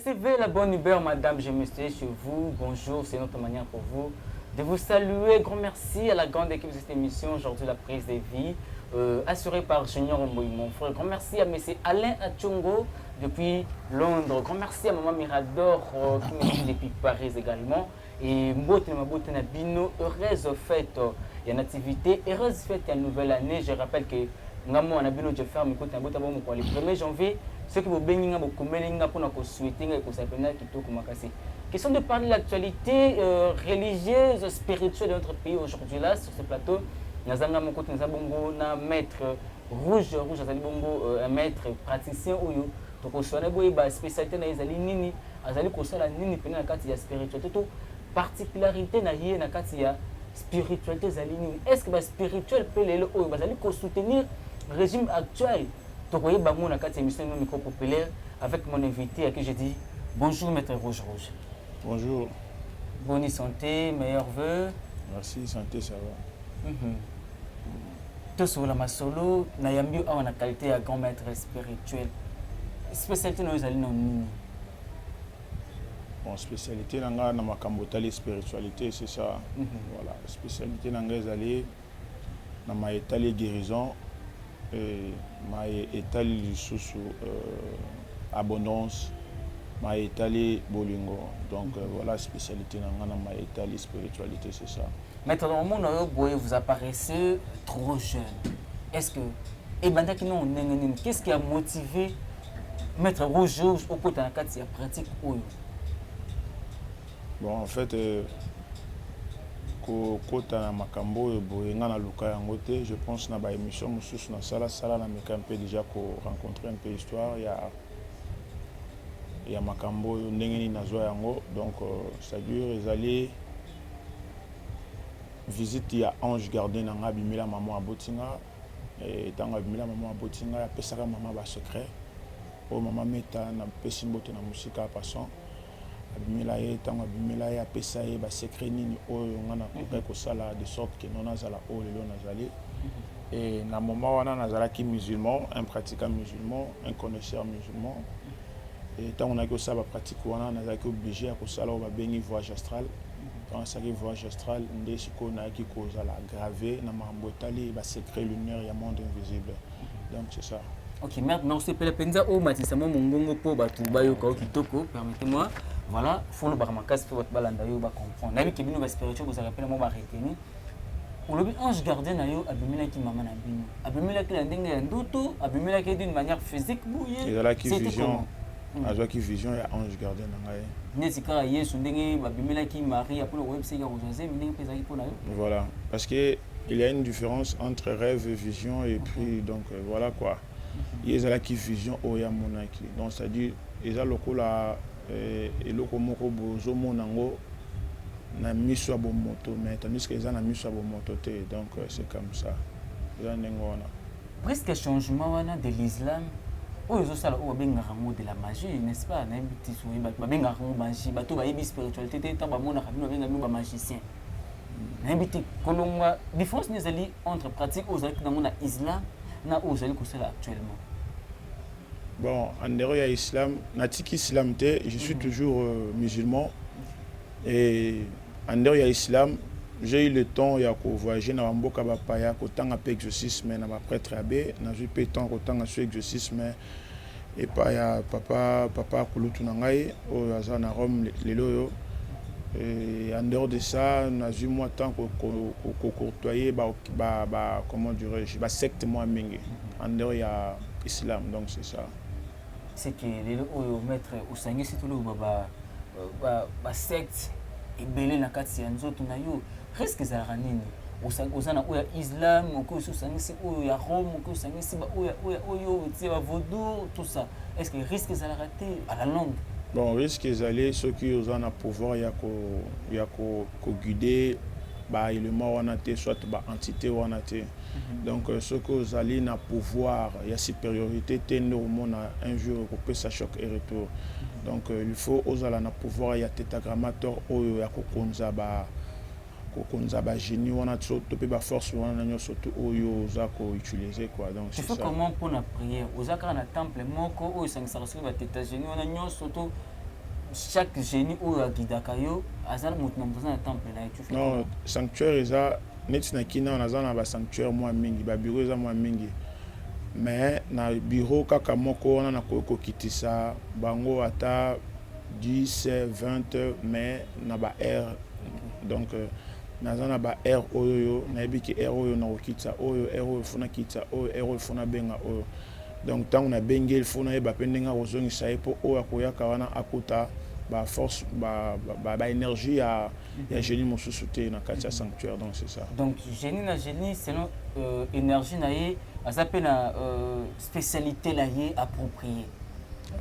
Recevez la bonne humeur, madame, je me suis chez vous. Bonjour, c'est notre manière pour vous de vous saluer. Grand merci à la grande équipe de cette émission, aujourd'hui la prise de vie, assurée par Junior Omboui, mon frère. Grand merci à M. Alain Achongo depuis Londres. Grand merci à maman Mirador qui me suit depuis Paris également. Et Mbote na Bino, heureuse fête, il y a une activité, heureuse fête, il y a une nouvelle année. Je rappelle que Ngamo on a Bino, je ferme écoute un bon pour le 1er janvier. Ceux qui vont bénir, vont commérer, pour souhaiter, pour s'appeler Kito Kumakasi. Question de parler de l'actualité religieuse, spirituelle de notre pays aujourd'hui là, sur ce plateau. Nous avons un maître rouge, un maître praticien donc on a spécialité dans les nini, azali kosala nini pena na kati ya spiritualité to particularité na yé na kati ya spiritualité zali nini. Est-ce que ba spirituel peut les oyo bazali ko soutenir régime actuel? Donc voyez bango na kati ya émission micro populaire avec mon invité à qui je dis bonjour maître Rouge Rouge. Bonjour. Bonne santé, meilleurs vœux. Merci, santé ça va. Tout sur la masolo na yambi a na qualité à grand maître spirituel. Spécialité dans les alliés non. Bon, spécialité dans la makambotali spiritualité, c'est ça. Voilà, spécialité dans les alliés, dans ma étalé guérison, ma étalé sous abondance, ma étalé bolingo. Donc voilà, spécialité dans ma étalé spiritualité, c'est ça. Maître, dans le monde, vous apparaissez trop jeune. Est-ce que, qu'est-ce qui a motivé Maître Rouge au côté de la pratique? Bon, en fait, côté de Makambo, je pense que dans l'émission, un peu déjà rencontrer un peu l'histoire. Il y a Makambo, donc c'est-à-dire les allées visite il y a Ange Gardien dans Abimila maman à Botinga et dans Abimila maman à Botinga il y a pesaka maman ba secret o maman meta na pesimbote na musika passant Abimila et dans Abimila ya pesa e ba secret nini o ngana ko sala de sorte que non azala o lelo nazali et na moment wana nazala ki musulman, un pratiquant musulman, un connaisseur musulman et tant on a que ça ba pratique wana nazala obligé à ko sala o ba bengi voyage astral. Dans ce voyage astral, on a qui cause la gravé, na mambotali, ba secret lunaire, il y a monde invisible. Donc c'est ça. Ok, maintenant c'est pour le penza au matisamo mongongo po batu bayoka kitoko, permettez-moi. Voilà, faut le barmakas pour votre balanda yo ba comprendre. Na bi kibino ba spirituel vous rappelez moi ba retenir. On le ange gardien na yo abimela ki mama na bino. Abimela ki la ndenge ya ndoto, abimela ki d'une manière physique bouillé. Et là qui vision. A qui vision ya ange gardien na ngai. Voilà, parce qu'il y a une différence entre rêve et vision et puis donc voilà quoi. Il y a qui vision oya monaki. Donc c'est-à-dire il y a lokola et lokomoko bozo monango na miso bo moto mais tandis que ça na miso bo moto te donc c'est comme ça. Il y a ngona. Presque changement wana de l'islam. Oui, c'est ça, on de la magie, n'est-ce pas? On a magie, bateau ba spiritualité, tant on a magicien. La différence entre pratique aux dans l'islam et aux actuellement. Bon, en dehors de l'islam, islam, je suis toujours musulman et en dehors de l'islam, j'ai eu le temps de voyager dans Mboka Bapaya, autant à exorcisme, dans prêtre abbé, j'ai eu le temps autant à exorcisme et pas ya papa Kulutu Nangai, au Azana Rome, les loyaux. Et en dehors de ça, j'ai eu moi temps qu'on courtoyer, comment dirais-je, secte moi mingi. En dehors il y a l'islam, donc c'est ça. C'est que les maîtres au Sangé, c'est tout le secte. Et belé na kati ya nzoto na yo risque za ranini osana oya islam ko sangisi oya rome ko sangisi ba oya tiba vaudou tout ça est-ce que risque za rater à la longue? Bon risque zali ceux qui osana pouvoir ya ko guider ba élément wana te soit ba entité wana te donc ceux qui zali na pouvoir ya supériorité te normalement un jour ko peut ça choc et retour. Donc il faut osala na pouvoir ya tétragrammateur oyo ya kokonza ba génie wana to pe ba force wana nyo surtout oyo za ko utiliser quoi. Donc c'est ça. Comment pour la prière osaka na temple moko oyo sangisa ba téta génie wana nyo surtout chaque génie ou à Gidakayo, Azal Moutnambouzan temple là, tu fais non, sanctuaire, net na kina on a ba sanctuaire moi mingi, ba bureau za moi mingi. Mais na bureau kaka moko on a ko kitisa bango ata 10 20 mais na ba air. Donc na ba air oyo na ebiki air oyo na okitsa oyo air oyo funa kitsa oyo air oyo funa benga oyo. Donc tant on a bengi il faut na ba pendenga ozongisa epo oyo akoyaka wana akuta ba force ba énergie ya génie mosusu te na kati ya sanctuaire, donc c'est ça. Donc génie na génie selon énergie na ye azape na spécialité la ye appropriée.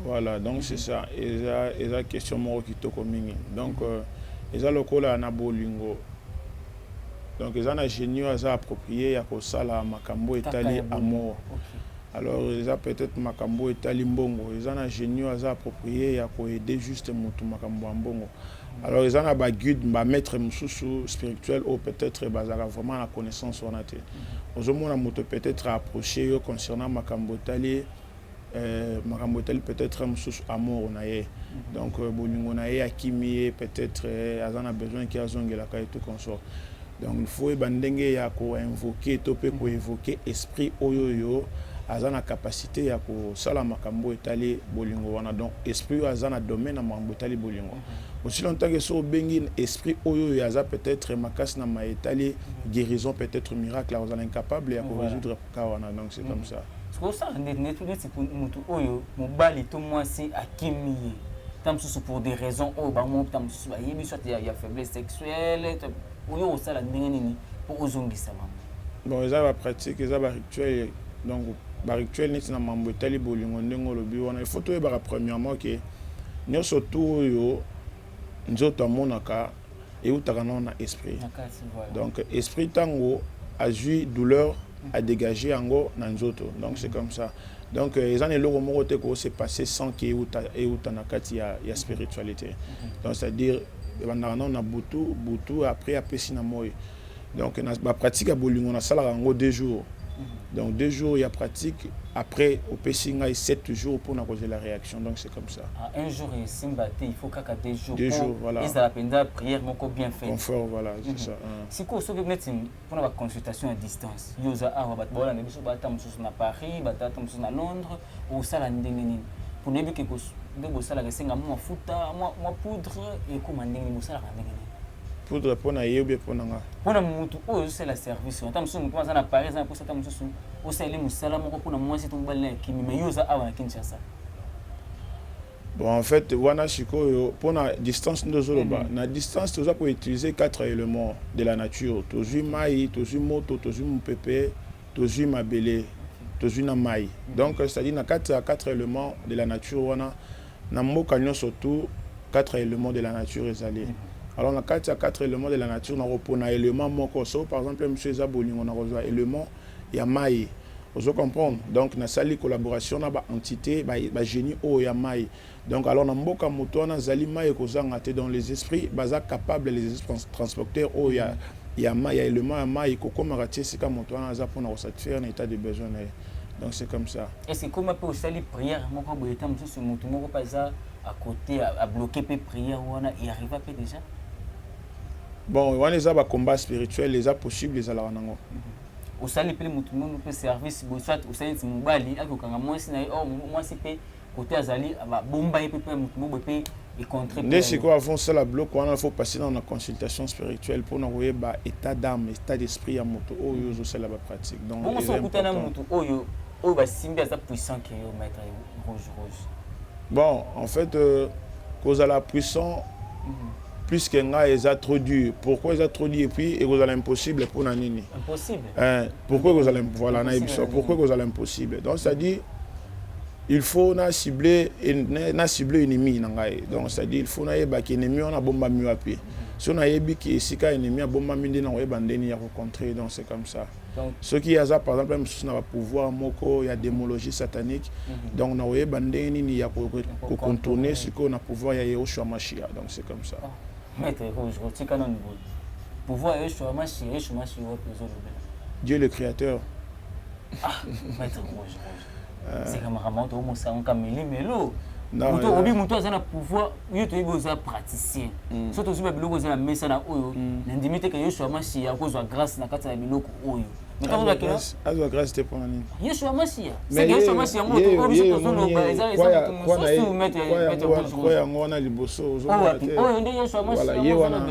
Voilà, donc c'est ça. Et la question moko kitoko mingi. Donc eza lokola na bolingo. Donc eza na génie aza approprié ya ko sala makambo etali amour. Alors, ils ont peut-être makambo etali mbongo. Ils ont un génie approprié pour aider juste mutu makambo mbongo. Alors, ils ont un guide, un maître spirituel ou peut-être vraiment la connaissance on a été. Aujourd'hui, on a peut-être approché concernant makambo etali peut-être amour on a. Donc, bolingo na ye akimi peut-être ils ont besoin qu'il y ait la et tout consort. Donc, il faut bandenge ya ko invoquer topé ko évoquer esprit oyoyo. Azana capacité ya ko sala makambo etali bolingo wana, donc esprit azana domaine na makambo etali bolingo. Aussi longtemps que so bengi esprit oyo yaza peut-être makas na ma etali guérison peut-être miracle azana incapable ya ko résoudre ka wana, donc c'est comme ça. Ce que ça netulisi mutu oyo mobali to mwasi akimi tamsusu pour des raisons o ba mo tamsusu ba yebi soit ya faiblesse sexuelle oyo osala ndenge nini pour ozongisa mama. Bon, eza ba pratique, eza ba rituel, donc ba rituel neti na mambo etali bolingo ndenge lobi wana il faut to yeba premièrement que nyonso to oyo nzoto amonaka eutaka na esprit. Donc esprit tango azui douleur à dégager yango na nzoto, donc c'est comme ça. Donc ils ont eloko moko te ko se passer sans que euta na kati ya spiritualité. Donc c'est-à-dire bandana na butu après apesi na moyo. Donc na pratique ya bolingo na sala yango 2 jours. Donc 2 jours il y a pratique, après au Pessinga 7 jours pour causer la réaction, donc c'est comme ça. Un jour et Simbate, il faut qu'à 2 jours. 2 jours, voilà. Et ça la peine de prière bien fait. Confort, voilà, c'est ça. Si quoi ce que pour la consultation à distance, yoza a va bola na biso bata mususu na Paris, bata mususu na Londres, ou ça la ndengeni. Pour ne que de bossa la resenga moi futa, moi poudre et comment ndengeni bossa la ndengeni. Poudre pour na yebé pour nanga. Pour na mutu o c'est la service. On tamsu mutu na Paris na pour ça tamsu o c'est les musala moko pour na moi c'est ton balin qui me yoza a na Kinshasa. Bon en fait wana shiko pour na distance ndozoloba. Na distance tu pour utiliser 4 éléments de la nature. Tozu mai, tozu moto, tozu mpepe, tozu mabele, tozu na mai. Donc c'est-à-dire na 4 éléments de la nature wana na mboka nyonso surtout 4 éléments de la nature ezali. Alors, on a 4 éléments de la nature, on a un élément moko. Par exemple, M. Zaboling, on a un élément, il y a maï. Vous comprenez? Donc, on a sali collaboration, on a une entité, un génie, il y a maï. Donc, alors, on a un moto, on a zali maï, dans les esprits, baza capable, les esprits transporteurs, il y a maï, il y a élément, maï, comme on a tiré, c'est comme moto, on a pour satisfaire un état de besoin. Donc, c'est comme ça. Est-ce que comme on peut sali prière, mon corps, il y a un moto, mon corps, à côté, à bloquer les prières, il arrive à peu déjà? Bon, on les a des combats spirituels, les a possibles, les a là. Au sali pele mutu monde peut service, soit au sali mobali, ako kanga moi si na moi si pe côté azali ba bomba et pe mutu mo pe et contre. Dès ce qu'on avance ça la bloc, on faut passer dans la consultation spirituelle pour nous voir ba état d'âme, état d'esprit à moto oyo zo sala ba pratique. Donc bon so kutana mutu oyo ba simbi za puissant que yo maître rouge. Bon, en fait cause à la puissant puisque nga est trop dur. Pourquoi ils sont trop dur et puis vous allez impossible pour nanini. Impossible. Pourquoi vous allez voilà pourquoi vous allez impossible. Donc ça dit il faut na cibler ennemi nangai. Donc ça dit il faut na yeba ki ennemi on a bomba mieux à pied. Si on a yebi ki sika ennemi a bomba mindi na yeba ndeni ya rencontrer, donc c'est comme ça. Donc ce qui a ça par exemple même si on a pouvoir moko il y a démologie satanique. Donc na yeba ndeni ni ya ko contourner ce qu'on a pouvoir ya Yoshua Mashia. Donc c'est comme ça. Maître Rouge, pouvoir Dieu le Créateur. Ah, Maître Rouge. C'est comme Ramon, on Moto obi moto azana pouvoir yo to iboza praticien. Surtout si ba biloko za na mesa na oyo na ndimite ke Yoshua Mashia kozwa grâce na kati na biloko oyo. Mais quand azwa grâce te pona nini? Yoshua Mashia. C'est Yoshua Mashia moto obi to zo no ba eza moto mettre quoi yango na liboso ozo ba te. Oyo nde Yoshua Mashia. Voilà, wana.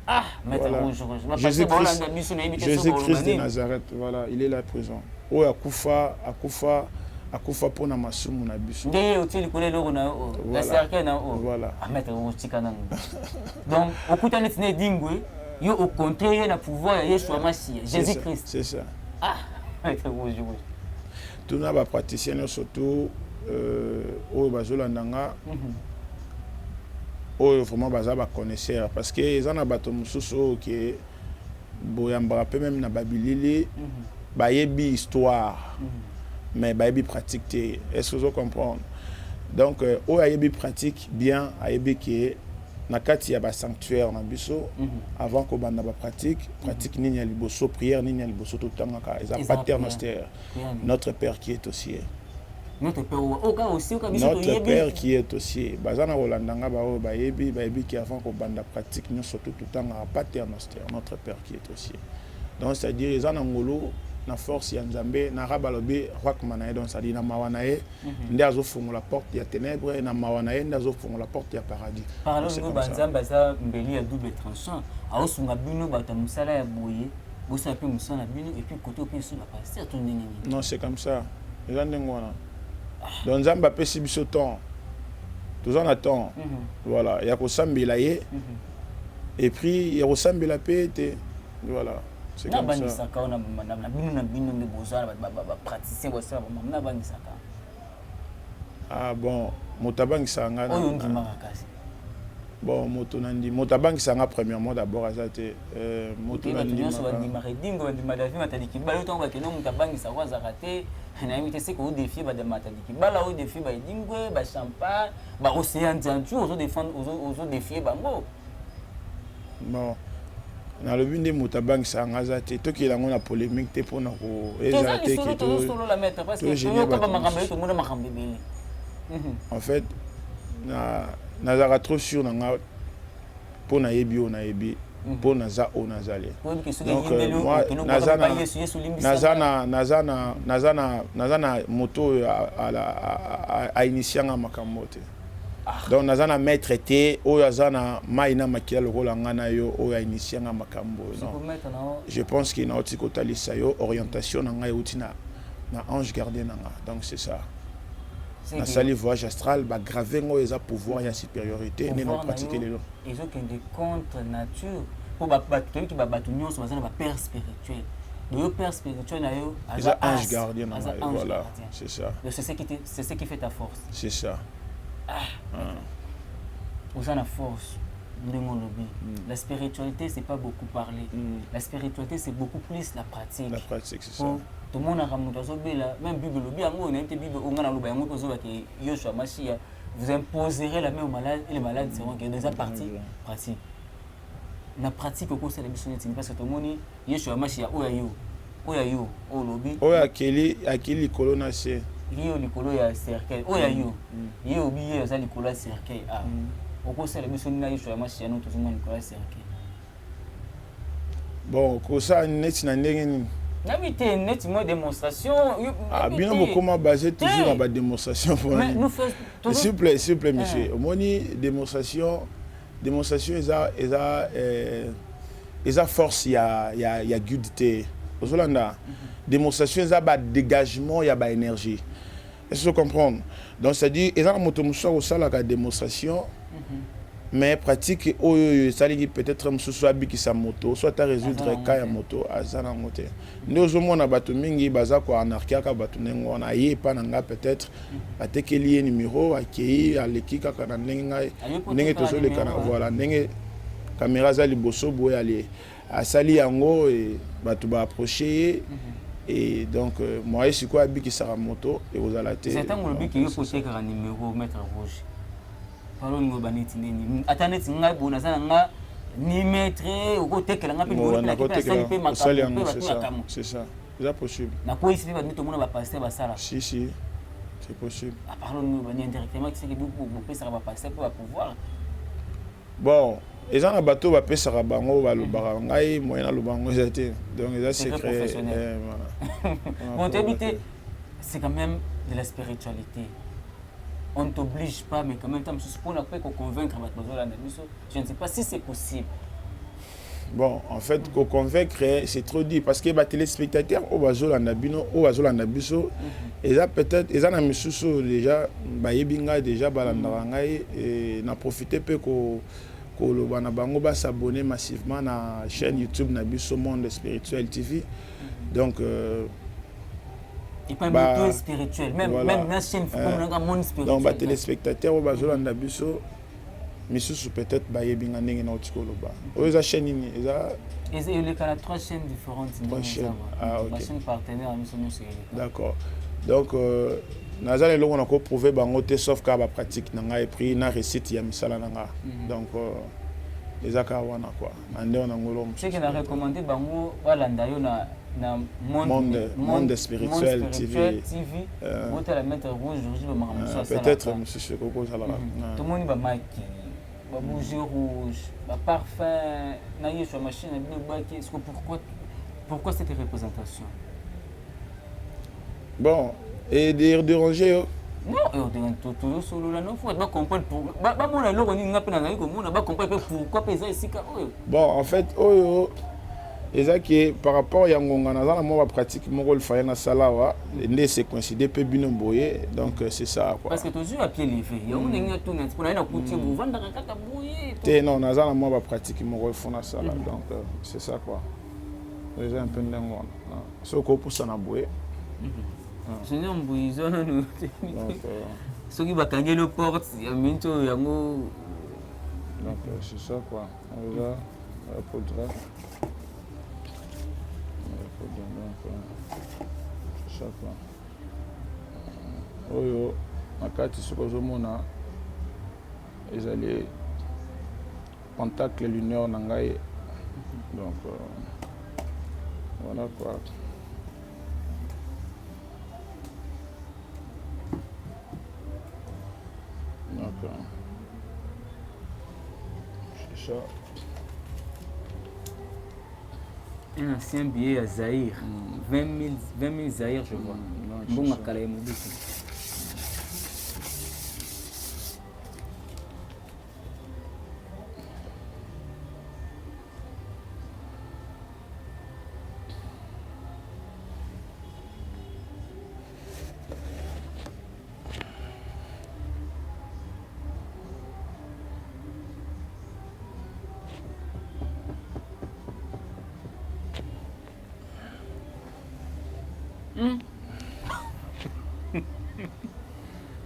Ah, maître rouge. Jésus-Christ de Nazareth, voilà, il est là présent. Oyo akufa pona masumu na biso. Nde otili kole loko na la cercle na o. Voilà. Ah maître rouge na. Donc okuta net ne dingwe yo au contraire na pouvoir ya Yeshua Mashia, Jésus-Christ. C'est ça. Ah, maître rouge. Tout na ba praticien surtout oyo bazolandanga. Oyo vraiment baza ba connaisseur parce que ils en a bato mususu qui boyamba peu même na babilili ba yebi histoire. Mais bayebi pratique te. Est-ce que vous comprenez? Donc o ayebi pratique bien ayebi que na kati ya ba sanctuaire na biso avant ko banda ba pratique nini ya liboso prière nini ya liboso tout temps ka eza paternoster notre père qui est au ciel. Notre père aussi notre père qui est aussi bazana rolandanga ba o bayebi qui avant ko banda pratique nous surtout tout temps à paternoster notre père qui est au ciel. Donc c'est à dire les ngolo na force ya Nzambe na rabalobi rakmana donc ça dit na mawanae ndazo fungu la porte ya ténèbres na mawanae ndazo fungu la porte ya paradis. Parlons de Nzambe za mbeli ya double tranchant aosunga bino bata musala ya boye bosa pe musala bino et puis côté pe sur la pasteur tout nini. Non, c'est comme ça. Les ngona. Donc Nzambe pesi biso temps. Tous en attend. Voilà, il y a ko sambela ye. Et puis il y a ko sambela pe te. Voilà. C'est comme ça. Ah bon, motabang sanga. Bon, motonandi, motabang sanga premièrement d'abord à ça te motonandi. Bon. Na le but de motabang sanga za te to ki la ngona polémique te pona ko ezate ki to la mettre parce que en fait na za trop sûr na pona yebi on a yebi pona za on a zali donc moi nazana moto à initier nga makamote. Donc nazana maître été o yazana maina makia le rôle ngana yo o ya initier nga makambo non. Je pense qu'il na otiko talisa yo orientation nga utina na ange gardien nga. Donc c'est ça. Na sali voyage astral ba graver ngo eza pouvoir ya supériorité ne non pratiquer les lois. Ils ont des contre nature pour ba qui ba batunyo so bazana ba père spirituel. Le père spirituel na yo eza ange gardien nga voilà, c'est ça. C'est ce qui fait ta force. C'est ça. Vous avez la force. La spiritualité, c'est pas beaucoup parler. La spiritualité, c'est beaucoup plus la pratique. La pratique, c'est ça. Tout le monde a même Bible, Yoshua Mashia, vous imposerez la main aux malades et les malades seront déjà partis pratique. La pratique au cours de la mission parce que tout le monde Yoshua Mashia, Oyayo, Olobi. Akili Colonna, c'est. Yo likolo ya cercueil oya yo yo biye za likolo ya cercueil ah oko sala biso na Yoshua Mashia no tozuma likolo ya cercueil bon ko ça net na ndenge ni na mité net mo démonstration ah bien beaucoup ma basé toujours dans ba démonstration pour nous s'il vous plaît monsieur moni démonstration eza force ya gudité ozolanda démonstration eza ba dégagement ya ba énergie. Est-ce que vous comprenez? Donc c'est-à-dire ils ont moto muso au sala la démonstration mais pratique ça dit peut-être muso soit bi ki sa moto soit à résoudre cas ya moto azana moto. Nous au moins na bato mingi baza ko anarchia ka bato nengo na ye pa nanga peut-être atekeli numéro akei aleki ka na ndenge tozo le kana voilà ndenge caméra za liboso boye aller asali yango et bato ba approcher. Et donc moi je suis quoi bi qui sera moto et vous allez c'est un lobby qui poser un numéro maître rouge parlons ngo baneti nini ataneti ngai bona sana nga ni maître ko tekela nga pe numéro na ko sali pe makamo c'est ça c'est possible na ko ici ba tout le monde va passer ba sala si C'est possible. Parlons-nous indirectement, qui c'est que ça va passer pour pouvoir. Bon, les gens à bateau va payer ça bango va le barangai moyen le bango j'étais donc ils ont secret. Bon, c'est quand même de la spiritualité. On ne t'oblige pas, mais quand même, pour convaincre, je ne sais pas si c'est possible. Bon, en fait, qu'on convaincre, c'est trop dit parce que les téléspectateurs, au Bazol en Abino, au Bazol en Abiso, ils ont peut-être, ils ont mis déjà, Bayebinga déjà, Balandarangai, et n'a profité peu que le Banabango va s'abonner massivement à la chaîne YouTube Nabiso Monde Spirituel TV. Donc, et pas un spirituel, même la chaîne, il faut qu'on monde spirituel. Donc, les téléspectateurs, au Bazol en Abiso, mais peut-être Bayebinga n'est pas là. Ils ont chaîne, ils ont. Il y a 3 chaînes différentes. 3 chaînes. Ah, ok. La chaîne partenaire, d'accord. Donc, nous avons prouvé que sauf que la pratique n'a pris na récite ya misala nanga. Donc, les akawana quoi. Ande on ngolo. C'est que na recommandé bango walanda yo na monde spirituel TV. Bota la mettre rouge aujourd'hui ba mamuso ça. Peut-être monsieur Koko ça là. Tout le monde va maki. Ba bougie rouge, ba parfum, na yo sur machine na bino baki. Est-ce que pourquoi cette représentation? Bon, et déranger. Non, tout solo là, non, faut pas comprendre pourquoi. Bon, là, on n'y a pas comprendre pourquoi pesa ici. Bon, en fait, par rapport à Yangonga, on va pratiquer mon rôle faïna salawa, et c'est coïncidé peu bien boyer, donc c'est ça quoi. Parce que toujours à pied levé, on est tout net pour aller à côté, vous vendez un caca boyer. Non, on va pratiquer mon rôle faïna salawa, donc c'est ça quoi. C'est un peu d'engon. Ce qu'on pousse en boyer. Seigneur Mbouizo, nous. Ceux qui vont gagner le porte, il y a bientôt yango. Donc c'est ça quoi. On va poudre. C'est ça quoi. Oyo, makati sokozo mona. Ils allaient contact les lumières nangai. Donc voilà quoi. D'accord. C'est ça. Un ancien billet à Zahir. 20 000 Zahir, je vois. Bon, à Kalaï Moubisi.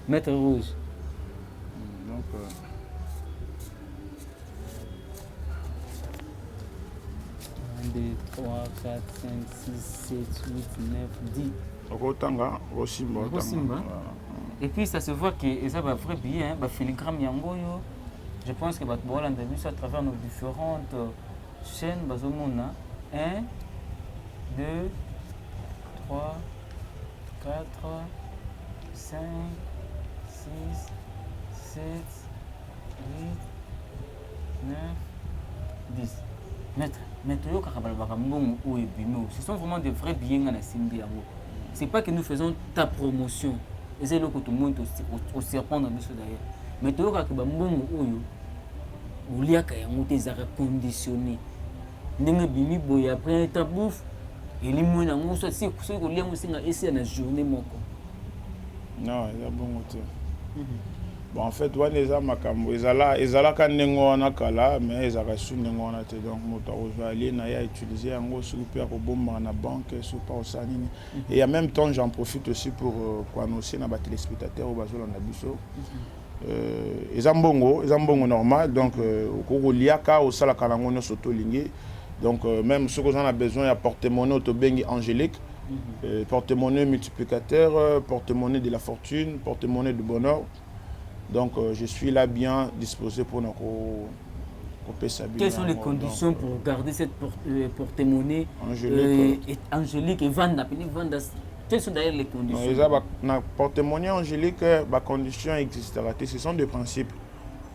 Maître rouge. Donc, 1, 2, 3, 4, 5, 6, 7, 8, 9, 10. Et puis ça se voit que ça va vrai bien, filigrane yangoyo. Je pense que on a vu ça à travers nos différentes chaînes. 1, 2, 3, 4, 5, 6, 7, 8, 9, 10. Ce sont vraiment de vrais billets à la Simbi. Ce n'est pas que nous faisons ta promotion. Et c'est là que tout le monde au serpent dans le d'ailleurs. Mais tu as conditionné. Bimi boy après ta bouffe. Et les mots n'ont pas si vous voulez aussi la journée. Non, il y a bon côté. Bon, en fait, les gens ils ont quand mais ils ont reçu donc utiliser en gros super bombe na banque super au sanini et en même temps j'en profite aussi pour annoncer na téléspectateurs au bazol en abiso ils ont bongo normal donc au liaka au sala kanango no soto lingi donc même ceux qu'on a besoin il y a porte-monnaie autobengi angélique porte-monnaie multiplicateur porte-monnaie de la fortune porte-monnaie du bonheur. Donc je suis là bien disposé pour nous couper. Quelles sont les conditions pour garder cette porte-monnaie angélique et vendre Quelles sont d'ailleurs les conditions? Dans le porte-monnaie angélique, les conditions existent. Ce sont des principes.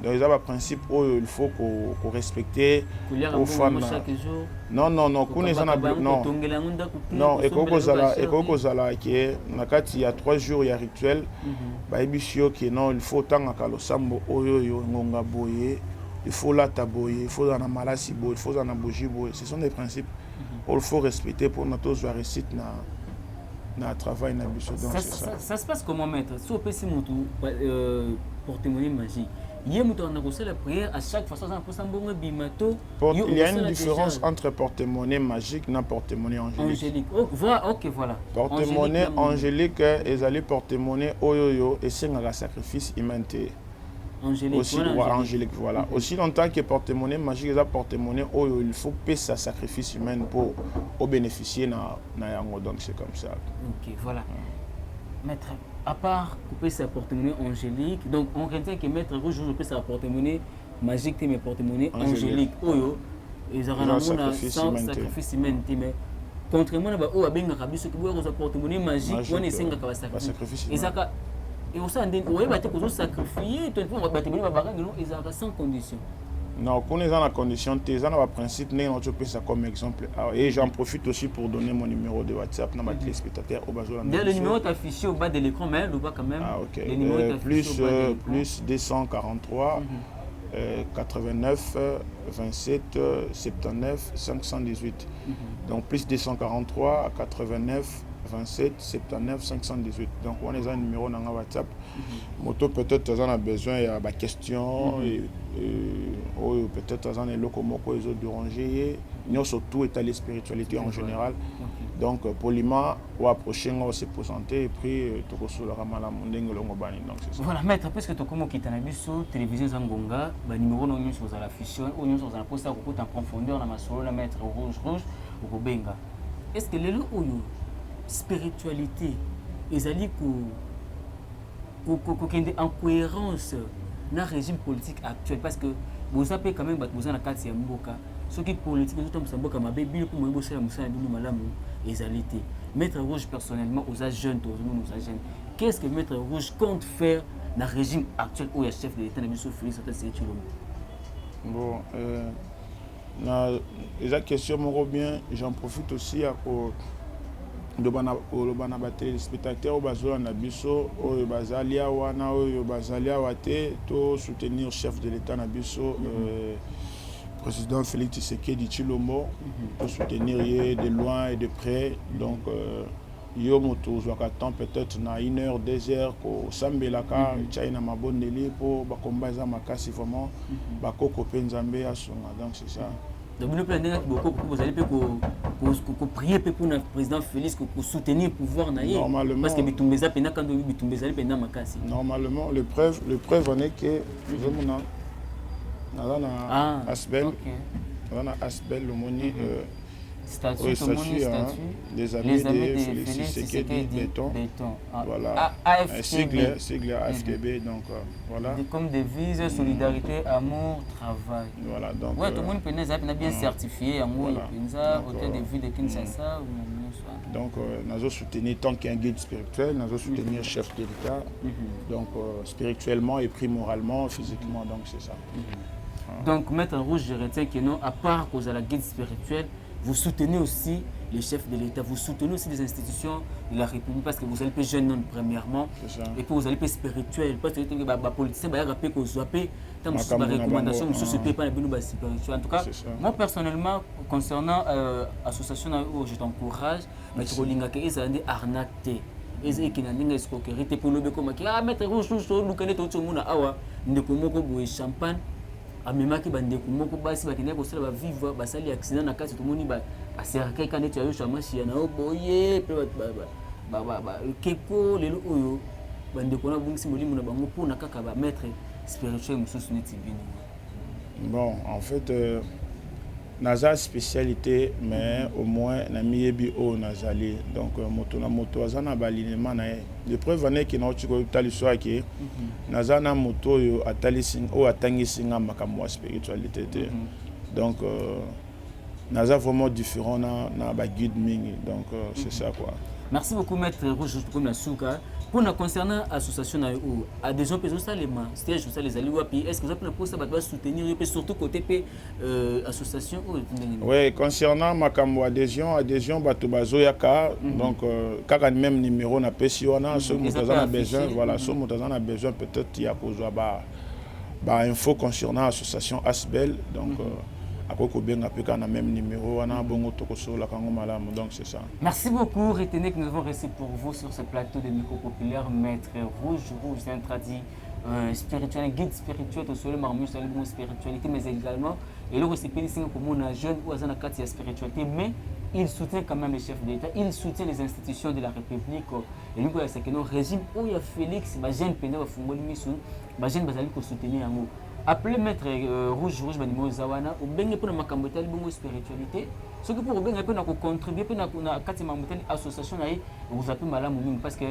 Donc, il y a des principes il faut qu'on respecte. Chaque jour. Non. Non. Non, il y a 3 jours, il y a rituel. Il faut tant à Sambo, il faut la taboyer, il faut en malasi, il faut en bougie. Ce sont des principes qu'il faut respecter pour notre réussite dans le travail. Ça se passe comment, maître? Si on peut se porte-monnaie magique. Il y a la prière à chaque fois. Il y a une différence entre porte-monnaie magique et porte-monnaie angélique. Voilà. Porte-monnaie angélique, ils allaient porte-monnaie oyoyo et c'est un sacrifice humain. Angélique, voilà. Aussi longtemps que porte-monnaie magique, ils ont porte-monnaie oyo, il faut payer sa sacrifice humain pour bénéficier na yango, donc c'est comme ça. Ok, voilà. Maître, à part couper sa porte-monnaie angélique, donc on retient que Maître Rouge couper sa porte-monnaie magique, mais porte-monnaie angélique. Oyo, ils ont un sacrifice humain, mais contrairement à eux, ils ont un porte-monnaie magique, on est un sacrifice. Et au sein d'un sacrifier, ils ont sans condition. Non, quand ils ont la condition, ils ont le principe, nous peux ça comme exemple. Et j'en profite aussi pour donner mon numéro de WhatsApp dans ma téléspectateur au bas de le numéro est affiché au bas de l'écran, mais le bas quand même. Ah, ok. Plus 243 89 27 79 518. Donc plus 243 89 27 79 518. Donc on a un numéro dans WhatsApp. Moto peut-être on a besoin il y a des questions peut-être on a des locomoko les autres déranger. Nous surtout étaler spiritualité en général. Donc poliment ou approcher on se présenter et puis tout sur la ramala mondeng longo bani donc c'est ça. Voilà maître parce que to comme qui tana biso télévision Zangonga ba numéro non sur la fiction ou nous sur la poste ko en profondeur na masolo na maître rouge ou benga. Est-ce que les lots spiritualité ezali en cohérence dans le régime politique actuel parce que vous avez quand même besoin de carte mboka ce qui politique tout comme ça mboka mabe bilo pour moi bosser la musala bino malamu ezalité Maître Rouge personnellement aux jeunes qu'est-ce que Maître Rouge compte faire dans le régime actuel où il y a chef de l'État na biso Félix Antoine Tshilombo? Bon la question me revient, j'en profite aussi pour le téléspectateur bazola na biso oyo bazalia wana oyo bazalia wate to soutenir chef de l'État na biso président Félix Tshisekedi Tshilombo pour soutenir de loin et de près donc yo moto zwaka temps peut-être na 1 heure 2 heures ko sambelaka China mabondeli pour ba combat za makasi vraiment ba koko penzambe asonga donc c'est ça. Donc, vous allez prier pour le président Félix pour soutenir le pouvoir. Normalement, parce que normalement, le preuve en est que nous avons Asbel, le moni statut des amis de Félix Tshisekedi Béton. Voilà. Sigle AFKB. Donc voilà. Comme devise solidarité, amour, travail. Voilà. Donc. Ouais, tout le monde peut bien certifié amour, hôtel de ville de Kinshasa. Donc nous avons soutenu tant qu'un guide spirituel, nous avons soutenu chef de l'État. Donc spirituellement et puis moralement, physiquement. Donc c'est ça. Donc Maître Rouge, je retiens que non, à part cause de la guide spirituelle, vous soutenez aussi les chefs de l'État, vous soutenez aussi les institutions de la République parce que vous allez payer jeune premièrement et puis vous allez payer spirituel parce que les politiciens vont rappeler que vous avez tant de recommandations, vous ne pas la spirituel. En tout cas, moi personnellement, concernant l'association où je t'encourage, Maître Olinga, ils ont arnaqué. Ils ont dit escroquerie pour le comme Maître Rouge, nous connaissons tout le monde à champagne. Amemaki bandeko moko basi bakende kosala ba vivre basali accident na kati tomoni ba aseraka kana tu ayosha machia na oboye pe ba keko lelo oyo bandeko na bungisi molimo na bango pour na kaka ba maître spirituel mususu neti bino. Bon, en fait naza spécialité mais au moins na miyebi o nazali donc moto azana balinema na le preuve est que na otiko tali soa ke naza na moto yo atalisi o atangisi nga makamwa spiritualité donc naza vraiment différent na ba guide mingi donc c'est ça quoi. Merci beaucoup, Maître Rouge comme la Souka. Pour concernant l'association adhésion c'est-à-dire les alliés, est-ce que vous avez pour ça soutenir surtout côté association? Oui, concernant ma adhésion bato bazoyaka, donc kaka même numéro na pesiona, ceux qui ont besoin, voilà, ceux qui ont besoin peut-être il y a besoin info concernant l'association Asbel, donc même numéro, donc c'est ça. Merci beaucoup, retenez que nous avons reçu pour vous sur ce plateau de micro populaire Maître Rouge, c'est un traduit spirituel, guide spirituel, sur le marmure, sur la spiritualité, mais également, et le respect des signes pour un jeune ou un cadre de spiritualité, mais il soutient quand même les chefs d'État, il soutient les institutions de la République. Et lui, c'est que le régime où il y a Félix, les jeunes pénaux, les jeunes qui soutenir. Appelez Maître Rouge Banimo Zawana, ou bien pour la macambotale, bongo spiritualité. Ce que pour bien contribuer pour la association, vous appelez Malam parce que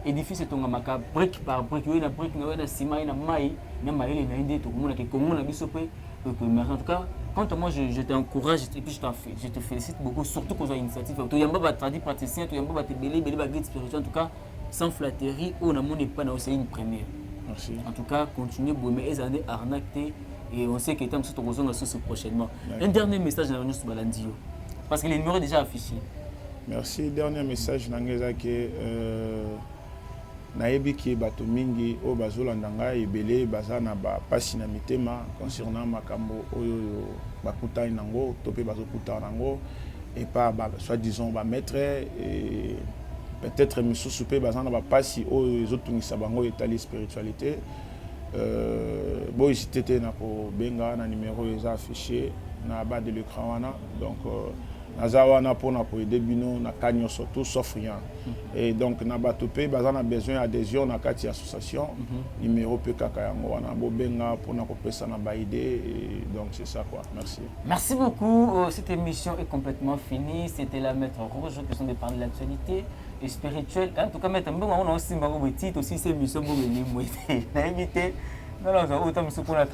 l'édifice est un maca brique par brique, il y a une brique, il y a une ciment, il y a une maille, il y a une maille, il y a une tout le monde qui est commun, mais en tout cas, quand moi je t'encourage et puis je te félicite beaucoup, surtout qu'on a une initiative. Il y a un traduit praticien, il y a un guide spirituel, en tout cas, sans flatterie, on n'a pas une première. Merci. En tout cas, continuez à les années arnaquer et on sait que nous sommes prochainement. Un dernier message dans le Balandio, parce que les numéros sont déjà affichés. Merci. Dernier message, que nayebi ki bato mingi o bazolanda ngai ebele baza na bapasi na mitema concernant makambo oyo bakutani nango to pe bazokutana nango et pas soi-disant maître et peut-être misusu pe baza na bapasi oyo ezotungisa bango etali spiritualité bo hésité te na kobenga na numéro eza affiché na bas de l'écran wana donc nazawana pona ko aider bino na kanyo surtout sauf rien et donc na batopé bazana besoin d'adhésion na kati association numéro pe kaka yango wana bo benga pona ko pesa na ba idée et donc c'est ça quoi. Merci beaucoup. Cette émission est complètement finie. C'était la Maître Rouge qui sont de parler de l'actualité et spirituelle. En tout cas Maître Mbongo on a aussi mbongo petit aussi cette émission mbongo ni moi na invité non autant pour la